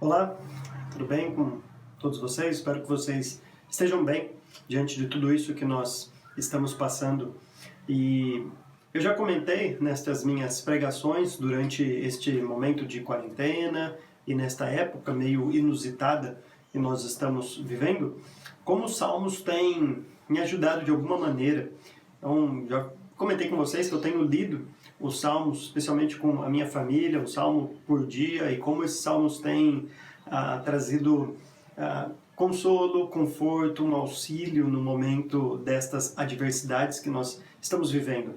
Olá, tudo bem com todos vocês? Espero que vocês estejam bem diante de tudo isso que nós estamos passando. E eu já comentei nestas minhas pregações durante este momento de quarentena e nesta época meio inusitada que nós estamos vivendo, como os salmos têm me ajudado de alguma maneira. Então, já comentei com vocês que eu tenho lido os salmos, especialmente com a minha família, um salmo por dia, e como esses salmos têm trazido consolo, conforto, um auxílio no momento destas adversidades que nós estamos vivendo.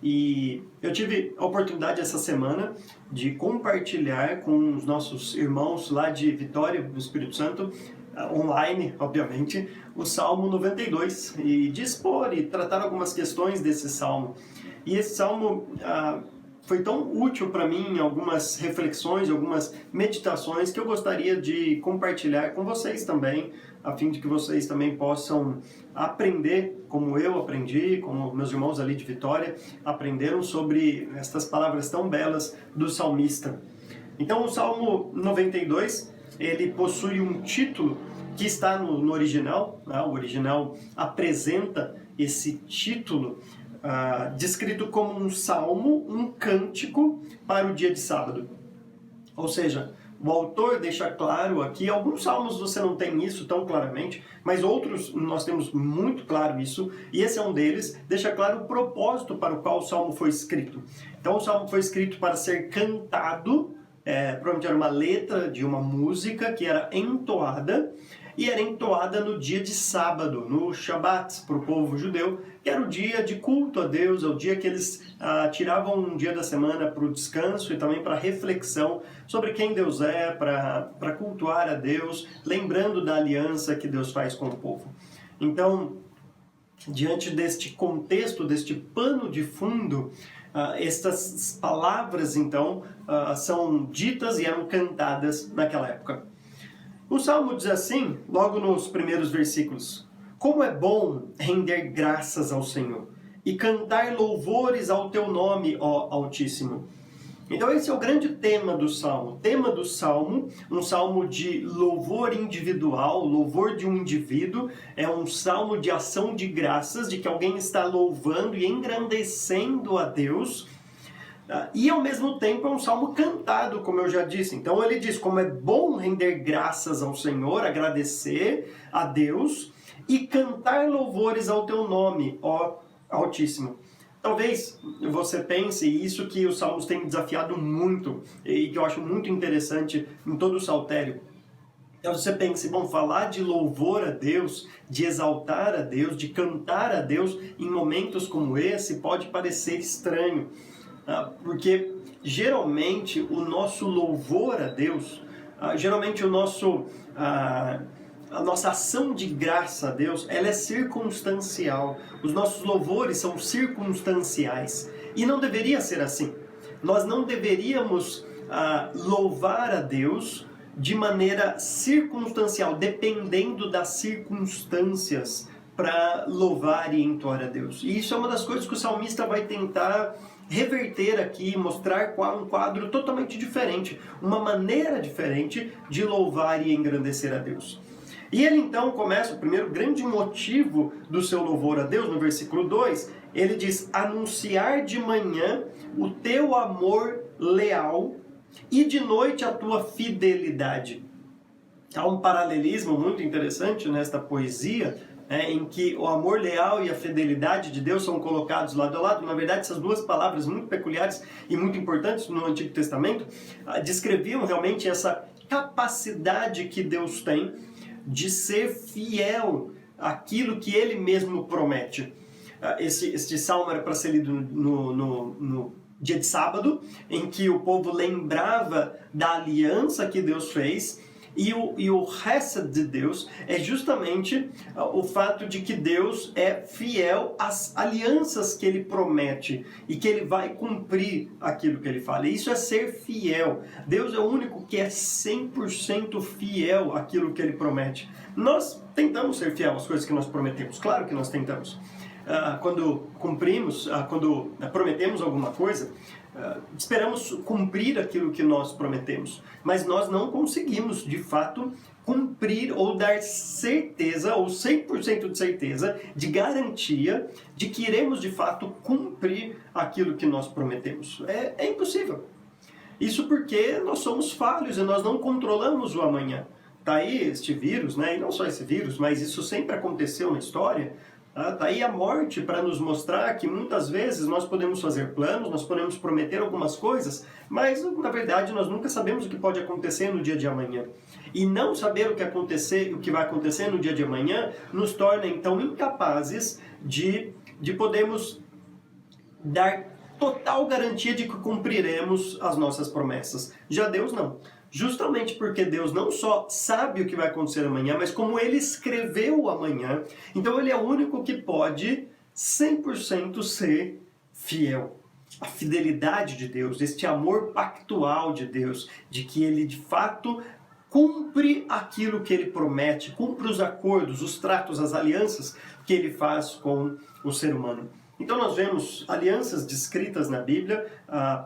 E eu tive a oportunidade essa semana de compartilhar com os nossos irmãos lá de Vitória, no Espírito Santo, online, obviamente, o Salmo 92, e de expor e tratar algumas questões desse salmo. E esse salmo foi tão útil para mim em algumas reflexões, algumas meditações que eu gostaria de compartilhar com vocês também, a fim de que vocês também possam aprender como eu aprendi, como meus irmãos ali de Vitória aprenderam sobre estas palavras tão belas do salmista. Então o Salmo 92, ele possui um título que está no original, né? O original apresenta esse título descrito como um salmo, um cântico para o dia de sábado. Ou seja, o autor deixa claro aqui, alguns salmos você não tem isso tão claramente, mas outros nós temos muito claro isso, e esse é um deles, deixa claro o propósito para o qual o salmo foi escrito. Então o salmo foi escrito para ser cantado, provavelmente era uma letra de uma música que era entoada, e era entoada no dia de sábado, no Shabat, para o povo judeu, que era o dia de culto a Deus, é o dia que eles tiravam um dia da semana para o descanso e também para reflexão sobre quem Deus é, para cultuar a Deus, lembrando da aliança que Deus faz com o povo. Então, diante deste contexto, deste pano de fundo, estas palavras, então, são ditas e eram cantadas naquela época. O Salmo diz assim, logo nos primeiros versículos: como é bom render graças ao Senhor e cantar louvores ao teu nome, ó Altíssimo. Então esse é o grande tema do Salmo. O tema do Salmo, um salmo de louvor individual, louvor de um indivíduo, é um salmo de ação de graças, de que alguém está louvando e engrandecendo a Deus. E ao mesmo tempo é um salmo cantado, como eu já disse. Então ele diz como é bom render graças ao Senhor, agradecer a Deus e cantar louvores ao teu nome, ó Altíssimo. Talvez você pense, isso que os salmos têm desafiado muito, e que eu acho muito interessante em todo o saltério. Então você pense, bom, falar de louvor a Deus, de exaltar a Deus, de cantar a Deus em momentos como esse pode parecer estranho. Porque geralmente o nosso louvor a Deus, geralmente a nossa ação de graça a Deus, ela é circunstancial. Os nossos louvores são circunstanciais. E não deveria ser assim. Nós não deveríamos louvar a Deus de maneira circunstancial, dependendo das circunstâncias para louvar e entoar a Deus. E isso é uma das coisas que o salmista vai tentar reverter aqui, mostrar um quadro totalmente diferente, uma maneira diferente de louvar e engrandecer a Deus. E ele então começa, o primeiro grande motivo do seu louvor a Deus, no versículo 2, ele diz: anunciar de manhã o teu amor leal e de noite a tua fidelidade. Há um paralelismo muito interessante nesta poesia, em que o amor leal e a fidelidade de Deus são colocados lado a lado. Na verdade, essas duas palavras muito peculiares e muito importantes no Antigo Testamento descreviam realmente essa capacidade que Deus tem de ser fiel àquilo que Ele mesmo promete. Este salmo era para ser lido no dia de sábado, em que o povo lembrava da aliança que Deus fez. E o Hesed de Deus é justamente o fato de que Deus é fiel às alianças que Ele promete e que Ele vai cumprir aquilo que Ele fala. E isso é ser fiel. Deus é o único que é 100% fiel àquilo que Ele promete. Nós tentamos ser fiel às coisas que nós prometemos. Claro que nós tentamos. Quando cumprimos, quando prometemos alguma coisa, esperamos cumprir aquilo que nós prometemos, mas nós não conseguimos, de fato, cumprir ou dar certeza, ou 100% de certeza, de garantia, de que iremos, de fato, cumprir aquilo que nós prometemos. É impossível. Isso porque nós somos falhos e nós não controlamos o amanhã. Está aí este vírus, né? E não só esse vírus, mas isso sempre aconteceu na história. Está aí a morte para nos mostrar que muitas vezes nós podemos fazer planos, nós podemos prometer algumas coisas, mas na verdade nós nunca sabemos o que pode acontecer no dia de amanhã. E não saber o que vai acontecer no dia de amanhã nos torna então incapazes de podermos dar total garantia de que cumpriremos as nossas promessas. Já Deus não. Justamente porque Deus não só sabe o que vai acontecer amanhã, mas como Ele escreveu o amanhã, então Ele é o único que pode 100% ser fiel. A fidelidade de Deus, este amor pactual de Deus, de que Ele de fato cumpre aquilo que Ele promete, cumpre os acordos, os tratos, as alianças que Ele faz com o ser humano. Então nós vemos alianças descritas na Bíblia,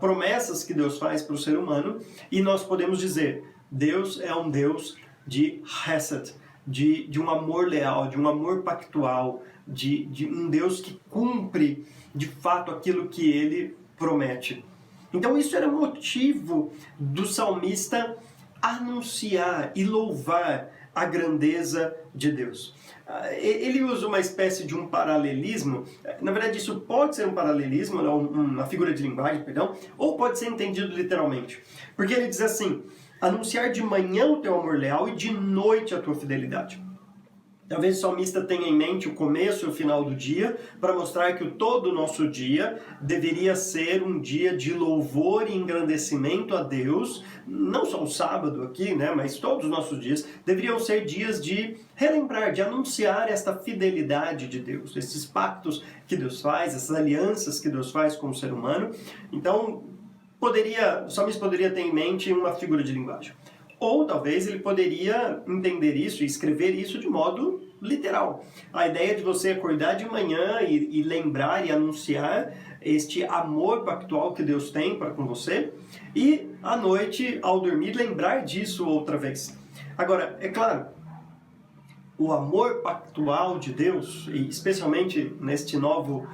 promessas que Deus faz para o ser humano, e nós podemos dizer, Deus é um Deus de Hesed, de um amor leal, de um amor pactual, de um Deus que cumpre de fato aquilo que Ele promete. Então isso era motivo do salmista anunciar e louvar a grandeza de Deus. Ele usa uma espécie de um paralelismo, na verdade isso pode ser um paralelismo, uma figura de linguagem, perdão, ou pode ser entendido literalmente. Porque ele diz assim, anunciar de manhã o teu amor leal e de noite a tua fidelidade. Talvez o salmista tenha em mente o começo e o final do dia, para mostrar que todo o nosso dia deveria ser um dia de louvor e engrandecimento a Deus, não só o sábado aqui, né, mas todos os nossos dias deveriam ser dias de relembrar, de anunciar esta fidelidade de Deus, esses pactos que Deus faz, essas alianças que Deus faz com o ser humano. Então, o salmista poderia ter em mente uma figura de linguagem. Ou talvez ele poderia entender isso e escrever isso de modo literal. A ideia de você acordar de manhã e lembrar e anunciar este amor pactual que Deus tem para com você, e à noite, ao dormir, lembrar disso outra vez. Agora, é claro, o amor pactual de Deus, e especialmente neste novo,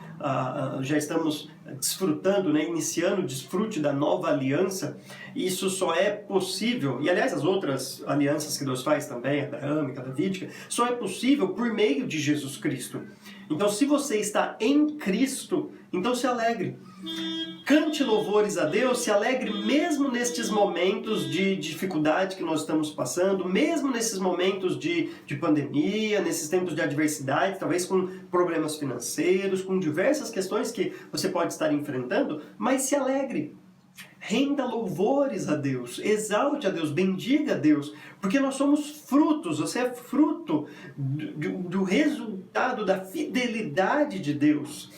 já estamos desfrutando, né, iniciando o desfrute da nova aliança, isso só é possível, e aliás as outras alianças que Deus faz também, abraâmica, davídica, só é possível por meio de Jesus Cristo. Então se você está em Cristo, então se alegre. Cante louvores a Deus, se alegre mesmo nestes momentos de dificuldade que nós estamos passando, mesmo nesses momentos de pandemia, nesses tempos de adversidade, talvez com problemas financeiros, com diversas questões que você pode estar enfrentando, mas se alegre. Renda louvores a Deus, exalte a Deus, bendiga a Deus, porque nós somos frutos, você é fruto do resultado da fidelidade de Deus.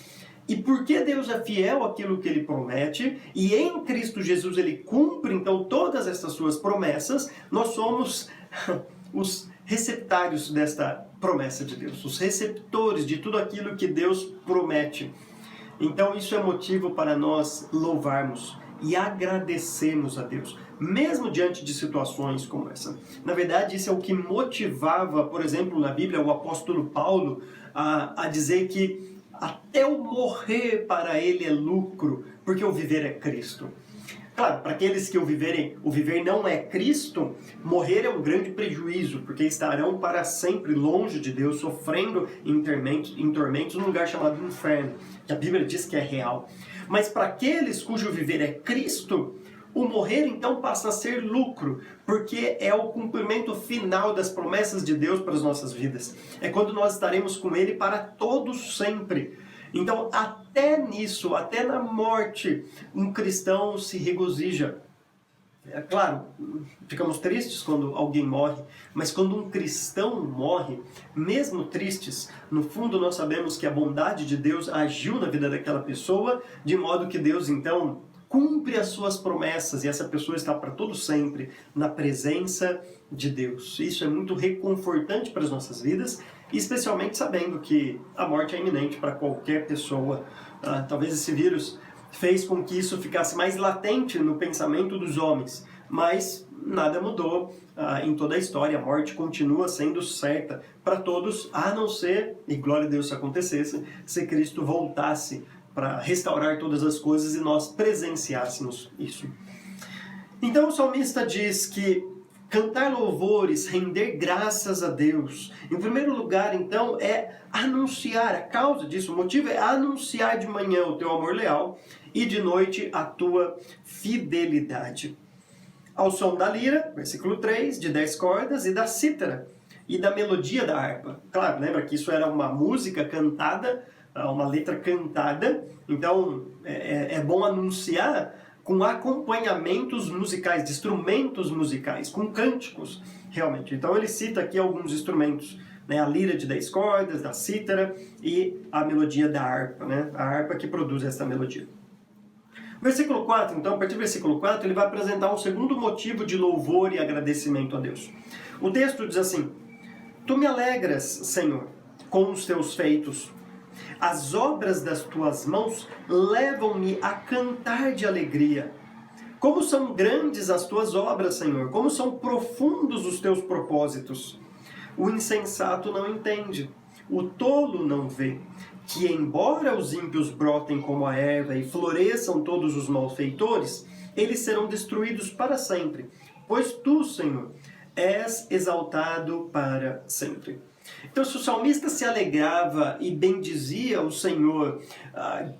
E porque Deus é fiel àquilo que Ele promete, e em Cristo Jesus Ele cumpre então todas essas suas promessas, nós somos os receptários desta promessa de Deus, os receptores de tudo aquilo que Deus promete. Então isso é motivo para nós louvarmos e agradecermos a Deus, mesmo diante de situações como essa. Na verdade, isso é o que motivava, por exemplo, na Bíblia, o apóstolo Paulo a dizer que até o morrer para ele é lucro, porque o viver é Cristo. Claro, para aqueles que o viver não é Cristo, morrer é um grande prejuízo, porque estarão para sempre longe de Deus, sofrendo em tormentos num lugar chamado inferno, que a Bíblia diz que é real. Mas para aqueles cujo viver é Cristo, o morrer então passa a ser lucro, porque é o cumprimento final das promessas de Deus para as nossas vidas. É quando nós estaremos com Ele para todos sempre. Então, até nisso, até na morte, um cristão se regozija. É claro, ficamos tristes quando alguém morre, mas quando um cristão morre, mesmo tristes, no fundo nós sabemos que a bondade de Deus agiu na vida daquela pessoa, de modo que Deus então cumpre as suas promessas e essa pessoa está para todo sempre na presença de Deus. Isso é muito reconfortante para as nossas vidas, especialmente sabendo que a morte é iminente para qualquer pessoa. Talvez esse vírus fez com que isso ficasse mais latente no pensamento dos homens. Mas nada mudou em toda a história. A morte continua sendo certa para todos, a não ser, e glória a Deus se acontecesse, se Cristo voltasse para restaurar todas as coisas e nós presenciássemos isso. Então o salmista diz que cantar louvores, render graças a Deus, em primeiro lugar, então, é anunciar, a causa disso, o motivo é anunciar de manhã o teu amor leal e de noite a tua fidelidade. Ao som da lira, versículo 3, de 10 cordas, e da cítara, e da melodia da harpa. Claro, lembra que isso era uma música cantada, uma letra cantada, então é bom anunciar com acompanhamentos musicais, de instrumentos musicais, com cânticos, realmente. Então ele cita aqui alguns instrumentos, né? A lira de 10 cordas, da cítara e a melodia da harpa, né? A harpa que produz essa melodia. Versículo 4, então, a partir do versículo 4, ele vai apresentar um segundo motivo de louvor e agradecimento a Deus. O texto diz assim: Tu me alegras, Senhor, com os teus feitos. As obras das tuas mãos levam-me a cantar de alegria. Como são grandes as tuas obras, Senhor, como são profundos os teus propósitos. O insensato não entende, o tolo não vê, que embora os ímpios brotem como a erva e floresçam todos os malfeitores, eles serão destruídos para sempre, pois tu, Senhor, és exaltado para sempre. Então, se o salmista se alegrava e bendizia o Senhor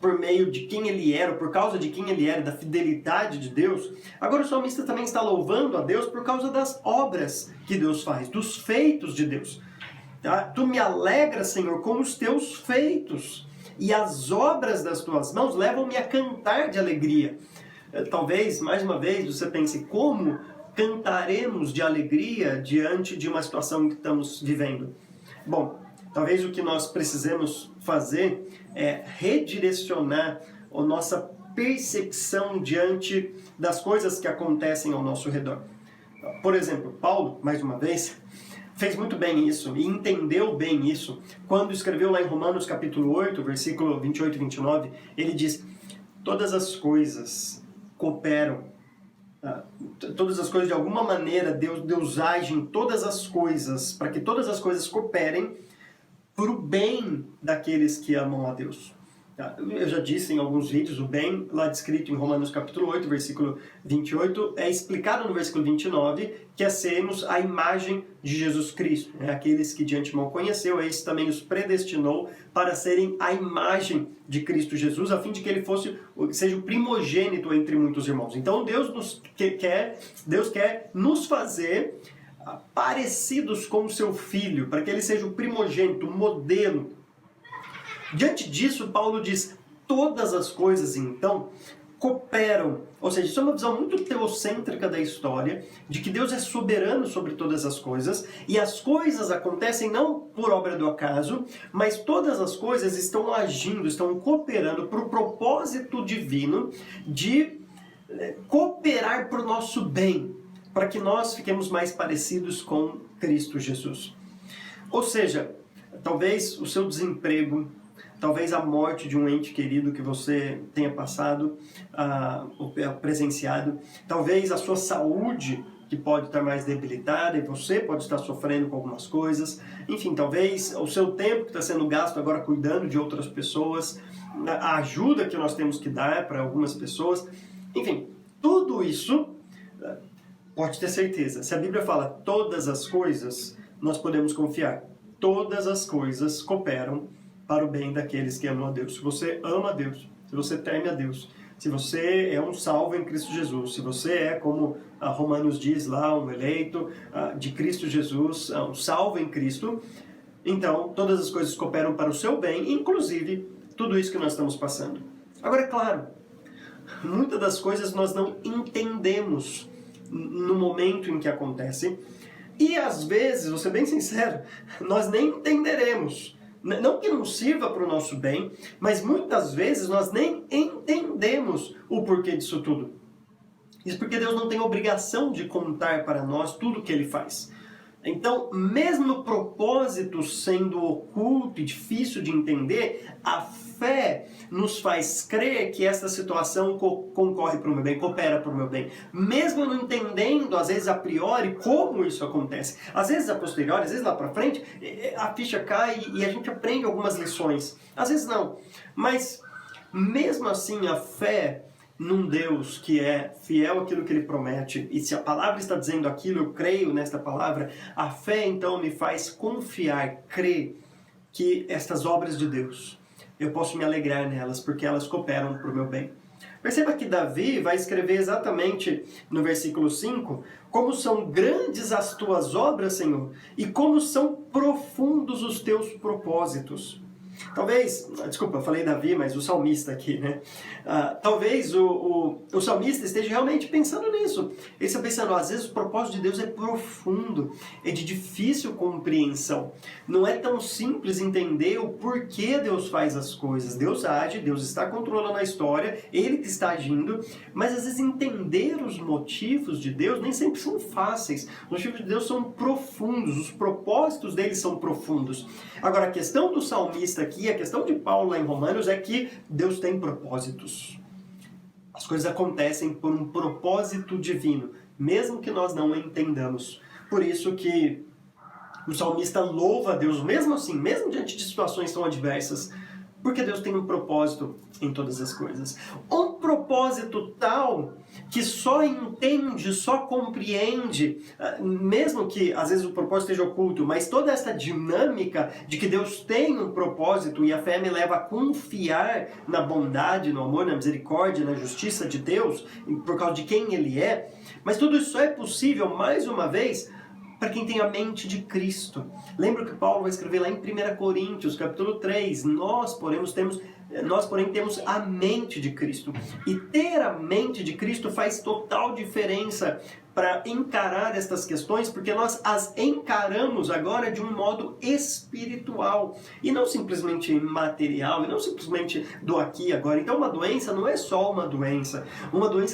por meio de quem ele era, por causa de quem ele era, da fidelidade de Deus, agora o salmista também está louvando a Deus por causa das obras que Deus faz, dos feitos de Deus. Tá? Tu me alegras, Senhor, com os teus feitos, e as obras das tuas mãos levam-me a cantar de alegria. Talvez, mais uma vez, você pense, como cantaremos de alegria diante de uma situação que estamos vivendo? Bom, talvez o que nós precisemos fazer é redirecionar a nossa percepção diante das coisas que acontecem ao nosso redor. Por exemplo, Paulo, mais uma vez, fez muito bem isso e entendeu bem isso. Quando escreveu lá em Romanos capítulo 8, versículo 28 e 29, ele diz: todas as coisas cooperam. Todas as coisas, de alguma maneira, Deus age em todas as coisas, para que todas as coisas cooperem para o bem daqueles que amam a Deus. Eu já disse em alguns vídeos, o bem, lá descrito em Romanos capítulo 8, versículo 28, é explicado no versículo 29, que é sermos a imagem de Jesus Cristo. Aqueles que de antemão conheceu, esse também os predestinou para serem a imagem de Cristo Jesus, a fim de que ele seja o primogênito entre muitos irmãos. Então Deus quer nos fazer parecidos com o seu Filho, para que ele seja o primogênito, o modelo. Diante disso, Paulo diz: todas as coisas, então, cooperam. Ou seja, isso é uma visão muito teocêntrica da história, de que Deus é soberano sobre todas as coisas, e as coisas acontecem não por obra do acaso, mas todas as coisas estão agindo, estão cooperando para o propósito divino de cooperar para o nosso bem, para que nós fiquemos mais parecidos com Cristo Jesus. Ou seja, talvez o seu desemprego, talvez a morte de um ente querido que você tenha passado, ou presenciado, talvez a sua saúde que pode estar mais debilitada e você pode estar sofrendo com algumas coisas, enfim, talvez o seu tempo que está sendo gasto agora cuidando de outras pessoas, a ajuda que nós temos que dar para algumas pessoas, enfim, tudo isso, pode ter certeza, se a Bíblia fala todas as coisas, nós podemos confiar, todas as coisas cooperam para o bem daqueles que amam a Deus. Se você ama a Deus, se você teme a Deus, se você é um salvo em Cristo Jesus, se você é, como Romanos diz lá, um eleito de Cristo Jesus, um salvo em Cristo, então todas as coisas cooperam para o seu bem, inclusive tudo isso que nós estamos passando. Agora, é claro, muitas das coisas nós não entendemos no momento em que acontecem, e às vezes, vou ser bem sincero, nós nem entenderemos. Não que não sirva para o nosso bem, mas muitas vezes nós nem entendemos o porquê disso tudo. Isso porque Deus não tem obrigação de contar para nós tudo o que Ele faz. Então, mesmo o propósito sendo oculto e difícil de entender, a fé nos faz crer que essa situação concorre para o meu bem, coopera para o meu bem. Mesmo não entendendo, às vezes, a priori, como isso acontece. Às vezes, a posteriori, às vezes, lá para frente, a ficha cai e a gente aprende algumas lições. Às vezes, não. Mas, mesmo assim, a fé num Deus que é fiel àquilo que Ele promete, e se a palavra está dizendo aquilo, eu creio nesta palavra, a fé então me faz confiar, crer que estas obras de Deus, eu posso me alegrar nelas, porque elas cooperam para o meu bem. Perceba que Davi vai escrever exatamente no versículo 5, como são grandes as tuas obras, Senhor, e como são profundos os teus propósitos. Talvez, desculpa, eu falei Davi, mas o salmista aqui, né? Talvez o salmista esteja realmente pensando nisso. Ele está pensando, às vezes o propósito de Deus é profundo, é de difícil compreensão. Não é tão simples entender o porquê Deus faz as coisas. Deus age, Deus está controlando a história, Ele que está agindo, mas às vezes entender os motivos de Deus nem sempre são fáceis. Os motivos de Deus são profundos, os propósitos dele são profundos. Agora, a questão do salmista aqui, a questão de Paulo lá em Romanos é que Deus tem propósitos. As coisas acontecem por um propósito divino, mesmo que nós não entendamos. Por isso que o salmista louva a Deus, mesmo assim, mesmo diante de situações tão adversas, porque Deus tem um propósito em todas as coisas. Um propósito tal que só entende, só compreende, mesmo que às vezes o propósito esteja oculto, mas toda essa dinâmica de que Deus tem um propósito e a fé me leva a confiar na bondade, no amor, na misericórdia, na justiça de Deus, por causa de quem Ele é. Mas tudo isso só é possível, mais uma vez, para quem tem a mente de Cristo. Lembra que Paulo vai escrever lá em 1 Coríntios, capítulo 3, nós, porém, temos a mente de Cristo. E ter a mente de Cristo faz total diferença para encarar estas questões, porque nós as encaramos agora de um modo espiritual, e não simplesmente material, e não simplesmente do aqui e agora. Então uma doença não é só uma doença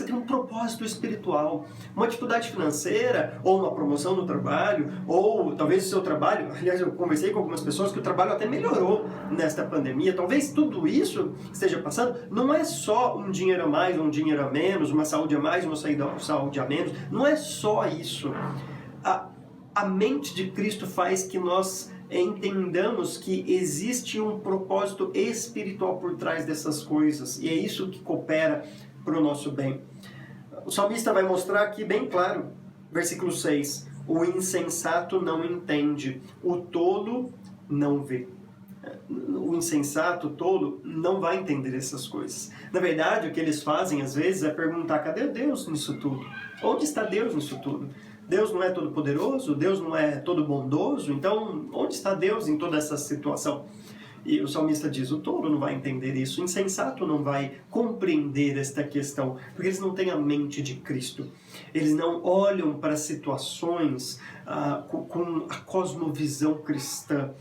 tem um propósito espiritual. Uma dificuldade financeira, ou uma promoção no trabalho, ou talvez o seu trabalho, aliás eu conversei com algumas pessoas que o trabalho até melhorou nesta pandemia, talvez tudo isso esteja passando, não é só um dinheiro a mais, um dinheiro a menos, uma saúde a mais, uma saúde a menos, não é só isso. A mente de Cristo faz que nós entendamos que existe um propósito espiritual por trás dessas coisas, e é isso que coopera para o nosso bem. O salmista vai mostrar aqui bem claro, versículo 6, o insensato não entende, o tolo não vê. O insensato, o tolo, não vai entender essas coisas. Na verdade, o que eles fazem às vezes é perguntar, cadê Deus nisso tudo? Onde está Deus nisso tudo? Deus não é todo poderoso? Deus não é todo bondoso? Então, onde está Deus em toda essa situação? E o salmista diz, o tolo não vai entender isso, o insensato não vai compreender esta questão, porque eles não têm a mente de Cristo. Eles não olham para situações com a cosmovisão cristã,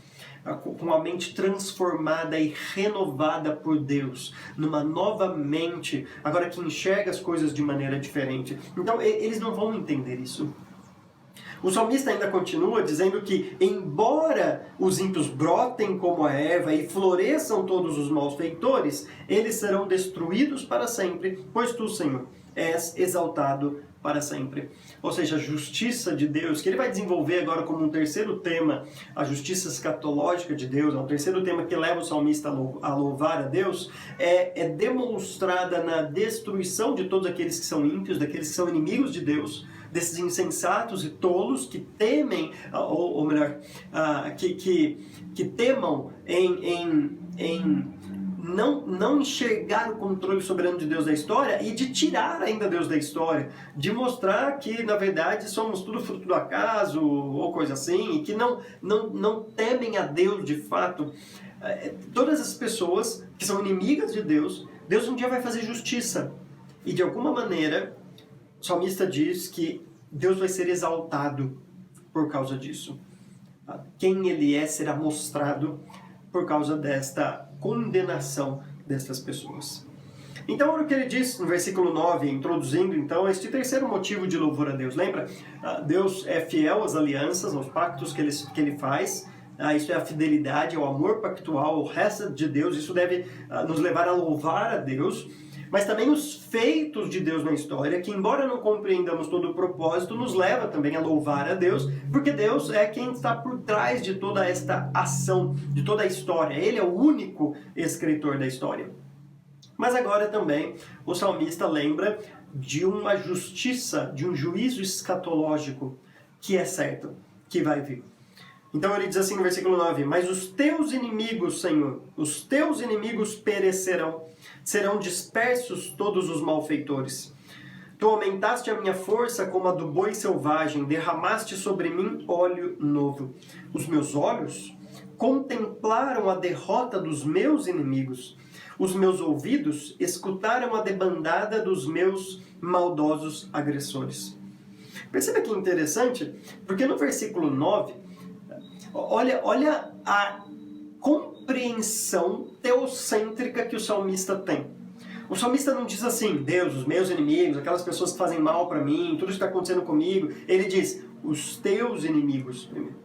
com a mente transformada e renovada por Deus, numa nova mente, agora que enxerga as coisas de maneira diferente. Então, eles não vão entender isso. O salmista ainda continua dizendo que, embora os ímpios brotem como a erva e floresçam todos os malfeitores, eles serão destruídos para sempre, pois tu, Senhor, és exaltado para sempre. Ou seja, a justiça de Deus, que ele vai desenvolver agora como um terceiro tema, a justiça escatológica de Deus, é um terceiro tema que leva o salmista a louvar a Deus, é demonstrada na destruição de todos aqueles que são ímpios, daqueles que são inimigos de Deus, desses insensatos e tolos que temem, ou melhor, que temam em não enxergar o controle soberano de Deus da história e de tirar ainda Deus da história, de mostrar que na verdade somos tudo fruto do acaso ou coisa assim, e que não temem a Deus de fato. Todas as pessoas que são inimigas de Deus, Deus um dia vai fazer justiça, e de alguma maneira o salmista diz que Deus vai ser exaltado por causa disso. Quem ele é será mostrado por causa desta condenação destas pessoas. Então, olha o que ele diz no versículo 9, introduzindo então este terceiro motivo de louvor a Deus. Lembra? Deus é fiel às alianças, aos pactos que ele faz. Isso é a fidelidade, é o amor pactual, o resto de Deus. Isso deve nos levar a louvar a Deus. Mas também os feitos de Deus na história, que embora não compreendamos todo o propósito, nos leva também a louvar a Deus, porque Deus é quem está por trás de toda esta ação, de toda a história. Ele é o único escritor da história. Mas agora também o salmista lembra de uma justiça, de um juízo escatológico que é certo, que vai vir. Então ele diz assim no versículo 9, mas os teus inimigos, Senhor, os teus inimigos perecerão, serão dispersos todos os malfeitores. Tu aumentaste a minha força como a do boi selvagem, derramaste sobre mim óleo novo. Os meus olhos contemplaram a derrota dos meus inimigos. Os meus ouvidos escutaram a debandada dos meus maldosos agressores. Perceba que interessante, porque no versículo 9, olha a compreensão teocêntrica que o salmista tem. O salmista não diz assim, Deus, os meus inimigos, aquelas pessoas que fazem mal para mim, tudo isso está acontecendo comigo. Ele diz, os teus inimigos primeiro.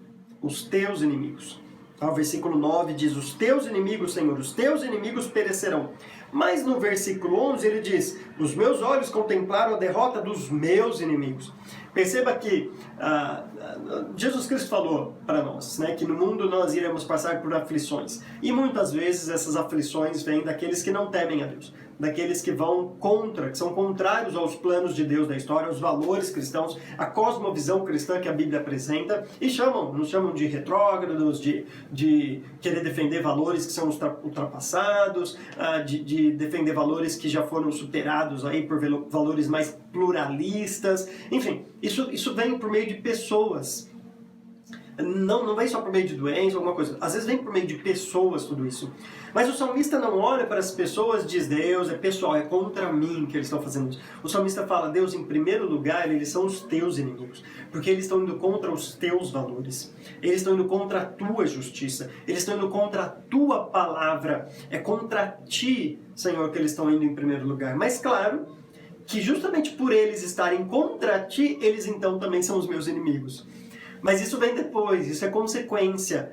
Os teus inimigos. O versículo 9 diz, os teus inimigos, Senhor, os teus inimigos perecerão. Mas no versículo 11 ele diz, os meus olhos contemplaram a derrota dos meus inimigos. Perceba que Jesus Cristo falou para nós, né, que no mundo nós iremos passar por aflições. E muitas vezes essas aflições vêm daqueles que não temem a Deus. Daqueles que vão contra, que são contrários aos planos de Deus da história, aos valores cristãos, a cosmovisão cristã que a Bíblia apresenta, e nos chamam de retrógrados, de querer defender valores que são ultrapassados, de defender valores que já foram superados aí por valores mais pluralistas. Enfim, isso vem por meio de pessoas. Não vem só por meio de doença, alguma coisa. Às vezes vem por meio de pessoas tudo isso. Mas o salmista não olha para as pessoas e diz, Deus, é pessoal, é contra mim que eles estão fazendo isso. O salmista fala, Deus, em primeiro lugar, eles são os teus inimigos. Porque eles estão indo contra os teus valores. Eles estão indo contra a tua justiça. Eles estão indo contra a tua palavra. É contra ti, Senhor, que eles estão indo em primeiro lugar. Mas claro, que justamente por eles estarem contra ti, eles então também são os meus inimigos. Mas isso vem depois, isso é consequência.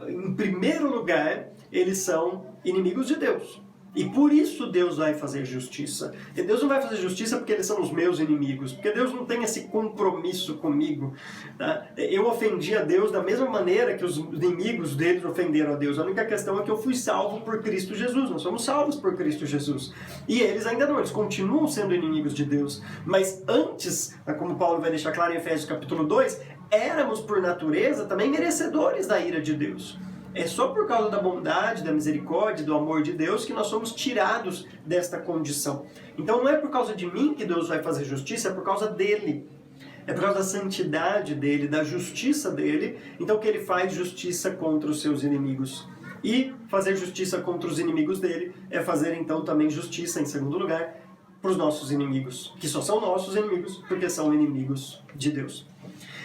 Em primeiro lugar, eles são inimigos de Deus. E por isso Deus vai fazer justiça. E Deus não vai fazer justiça porque eles são os meus inimigos, porque Deus não tem esse compromisso comigo. Tá? Eu ofendi a Deus da mesma maneira que os inimigos deles ofenderam a Deus. A única questão é que eu fui salvo por Cristo Jesus. Nós somos salvos por Cristo Jesus. E eles ainda não, eles continuam sendo inimigos de Deus. Mas antes, como Paulo vai deixar claro em Efésios capítulo 2, éramos por natureza também merecedores da ira de Deus. É só por causa da bondade, da misericórdia, do amor de Deus que nós somos tirados desta condição. Então não é por causa de mim que Deus vai fazer justiça, é por causa dele. É por causa da santidade dele, da justiça dele, então que ele faz justiça contra os seus inimigos. E fazer justiça contra os inimigos dele é fazer então também justiça, em segundo lugar, para os nossos inimigos, que só são nossos inimigos porque são inimigos de Deus.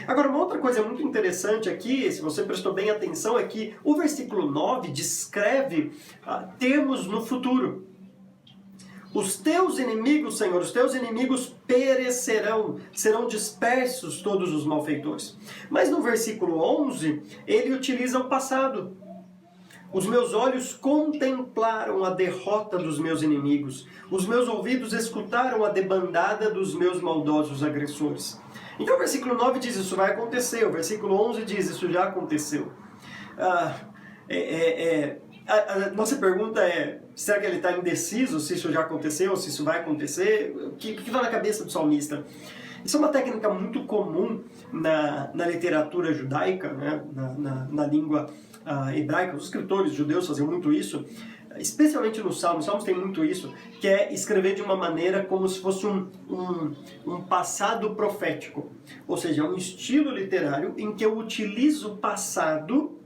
Agora, uma outra coisa muito interessante aqui, se você prestou bem atenção, é que o versículo 9 descreve termos no futuro. Os teus inimigos, Senhor, os teus inimigos perecerão, serão dispersos todos os malfeitores. Mas no versículo 11, ele utiliza o passado. Os meus olhos contemplaram a derrota dos meus inimigos. Os meus ouvidos escutaram a debandada dos meus maldosos agressores. Então o versículo 9 diz, isso vai acontecer. O versículo 11 diz, isso já aconteceu. A nossa pergunta é, será que ele está indeciso se isso já aconteceu, se isso vai acontecer? O que está na cabeça do salmista? Isso é uma técnica muito comum na literatura judaica, né? na língua hebraica. Os escritores judeus faziam muito isso, especialmente nos Salmos. Os Salmos têm muito isso, que é escrever de uma maneira como se fosse um passado profético. Ou seja, um estilo literário em que eu utilizo o passado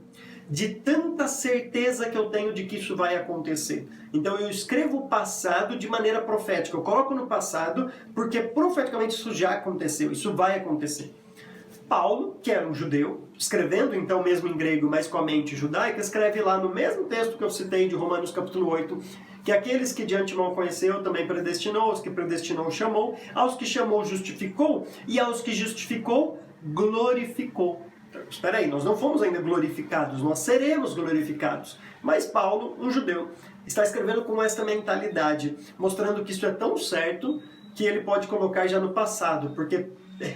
de tanta certeza que eu tenho de que isso vai acontecer. Então eu escrevo o passado de maneira profética. Eu coloco no passado porque profeticamente isso já aconteceu, isso vai acontecer. Paulo, que era um judeu, escrevendo então mesmo em grego, mas com a mente judaica, escreve lá no mesmo texto que eu citei de Romanos capítulo 8, que aqueles que de antemão conheceu também predestinou, aos que predestinou chamou, aos que chamou justificou, e aos que justificou glorificou. Espera aí, nós não fomos ainda glorificados, nós seremos glorificados. Mas Paulo, um judeu, está escrevendo com esta mentalidade, mostrando que isso é tão certo que ele pode colocar já no passado, porque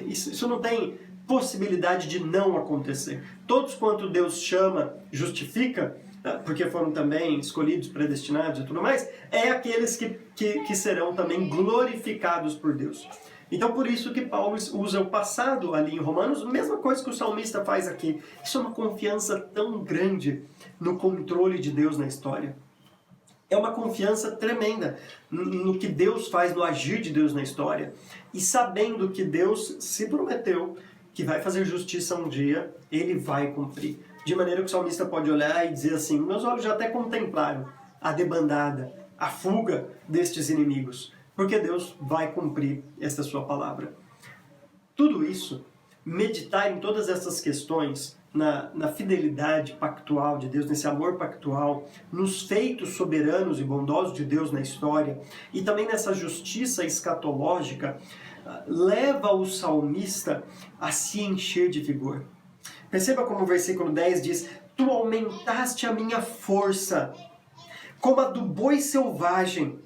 isso não tem possibilidade de não acontecer. Todos quanto Deus chama, justifica, porque foram também escolhidos, predestinados e tudo mais, é aqueles que serão também glorificados por Deus. Então, por isso que Paulo usa o passado ali em Romanos, mesma coisa que o salmista faz aqui. Isso é uma confiança tão grande no controle de Deus na história. É uma confiança tremenda no que Deus faz, no agir de Deus na história. E sabendo que Deus se prometeu que vai fazer justiça um dia, ele vai cumprir. De maneira que o salmista pode olhar e dizer assim, meus olhos já até contemplaram a debandada, a fuga destes inimigos, porque Deus vai cumprir esta sua palavra. Tudo isso, meditar em todas essas questões, na fidelidade pactual de Deus, nesse amor pactual, nos feitos soberanos e bondosos de Deus na história, e também nessa justiça escatológica, leva o salmista a se encher de vigor. Perceba como o versículo 10 diz, tu aumentaste a minha força, como a do boi selvagem,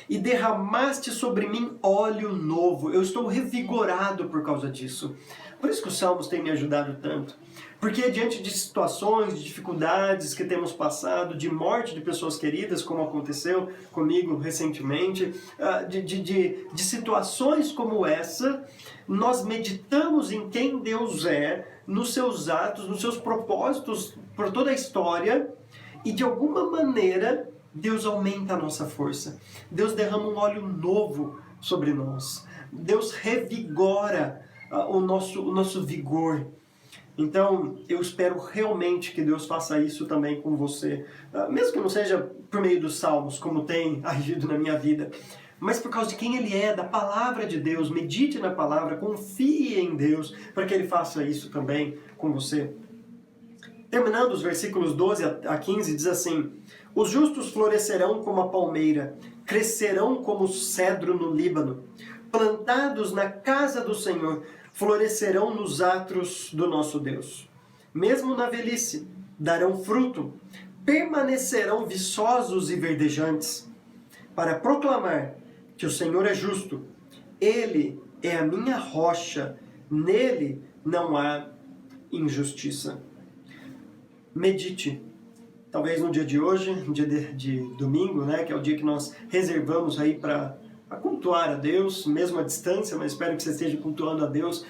e derramaste sobre mim óleo novo. Eu estou revigorado por causa disso. Por isso que os salmos têm me ajudado tanto. Porque diante de situações, de dificuldades que temos passado, de morte de pessoas queridas, como aconteceu comigo recentemente, de situações como essa, nós meditamos em quem Deus é, nos seus atos, nos seus propósitos por toda a história, e de alguma maneira Deus aumenta a nossa força. Deus derrama um óleo novo sobre nós. Deus revigora o nosso vigor. Então, eu espero realmente que Deus faça isso também com você. Mesmo que não seja por meio dos salmos, como tem agido na minha vida, mas por causa de quem Ele é, da palavra de Deus. Medite na palavra, confie em Deus, para que Ele faça isso também com você. Terminando os versículos 12 a 15, diz assim, os justos florescerão como a palmeira, crescerão como o cedro no Líbano, plantados na casa do Senhor, florescerão nos atos do nosso Deus. Mesmo na velhice, darão fruto, permanecerão viçosos e verdejantes, para proclamar que o Senhor é justo. Ele é a minha rocha, nele não há injustiça. Medite. Talvez no dia de hoje, no dia de domingo, né, que é o dia que nós reservamos aí para cultuar a Deus, mesmo à distância, mas espero que você esteja cultuando a Deus,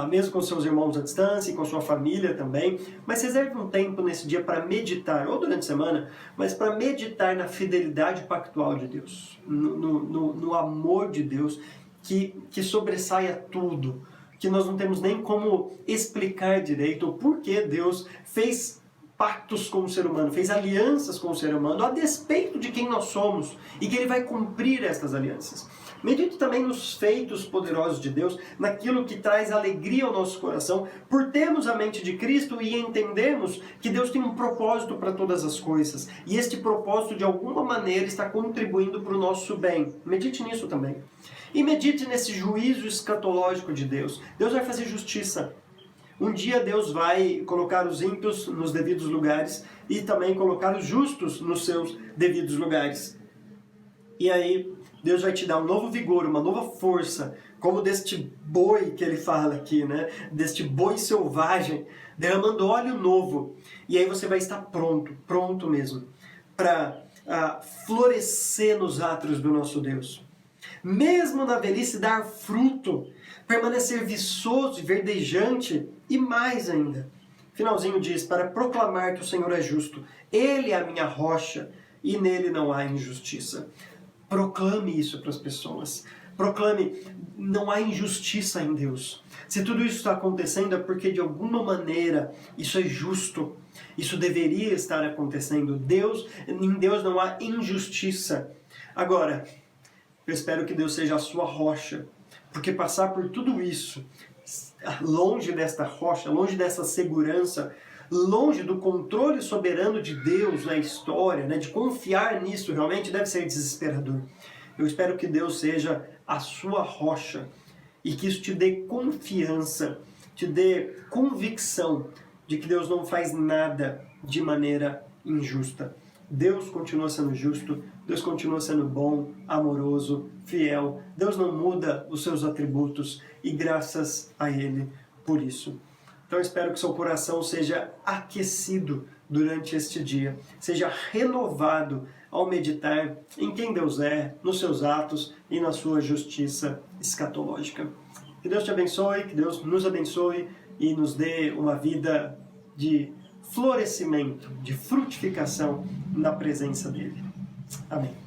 mesmo com seus irmãos à distância e com sua família também. Mas reserve um tempo nesse dia para meditar, ou durante a semana, mas para meditar na fidelidade pactual de Deus, no amor de Deus que sobressai a tudo, que nós não temos nem como explicar direito o porquê Deus fez pactos com o ser humano, fez alianças com o ser humano, a despeito de quem nós somos, e que Ele vai cumprir estas alianças. Medite também nos feitos poderosos de Deus, naquilo que traz alegria ao nosso coração, por termos a mente de Cristo e entendermos que Deus tem um propósito para todas as coisas, e este propósito de alguma maneira está contribuindo para o nosso bem. Medite nisso também. E medite nesse juízo escatológico de Deus. Deus vai fazer justiça. Um dia Deus vai colocar os ímpios nos devidos lugares e também colocar os justos nos seus devidos lugares. E aí Deus vai te dar um novo vigor, uma nova força, como deste boi que ele fala aqui, né? Deste boi selvagem, derramando óleo novo. E aí você vai estar pronto mesmo, para florescer nos átrios do nosso Deus. Mesmo na velhice dar fruto, permanecer viçoso e verdejante, e mais ainda. Finalzinho diz, para proclamar que o Senhor é justo, Ele é a minha rocha e nele não há injustiça. Proclame isso para as pessoas. Proclame, não há injustiça em Deus. Se tudo isso está acontecendo é porque de alguma maneira isso é justo. Isso deveria estar acontecendo. Em Deus não há injustiça. Agora, eu espero que Deus seja a sua rocha, porque passar por tudo isso longe desta rocha, longe dessa segurança, longe do controle soberano de Deus na história, né, de confiar nisso realmente deve ser desesperador. Eu espero que Deus seja a sua rocha e que isso te dê confiança, te dê convicção de que Deus não faz nada de maneira injusta. Deus continua sendo justo, Deus continua sendo bom, amoroso, fiel. Deus não muda os seus atributos e graças a Ele por isso. Então eu espero que seu coração seja aquecido durante este dia, seja renovado ao meditar em quem Deus é, nos seus atos e na sua justiça escatológica. Que Deus te abençoe, que Deus nos abençoe e nos dê uma vida de florescimento, de frutificação na presença dEle. Amém.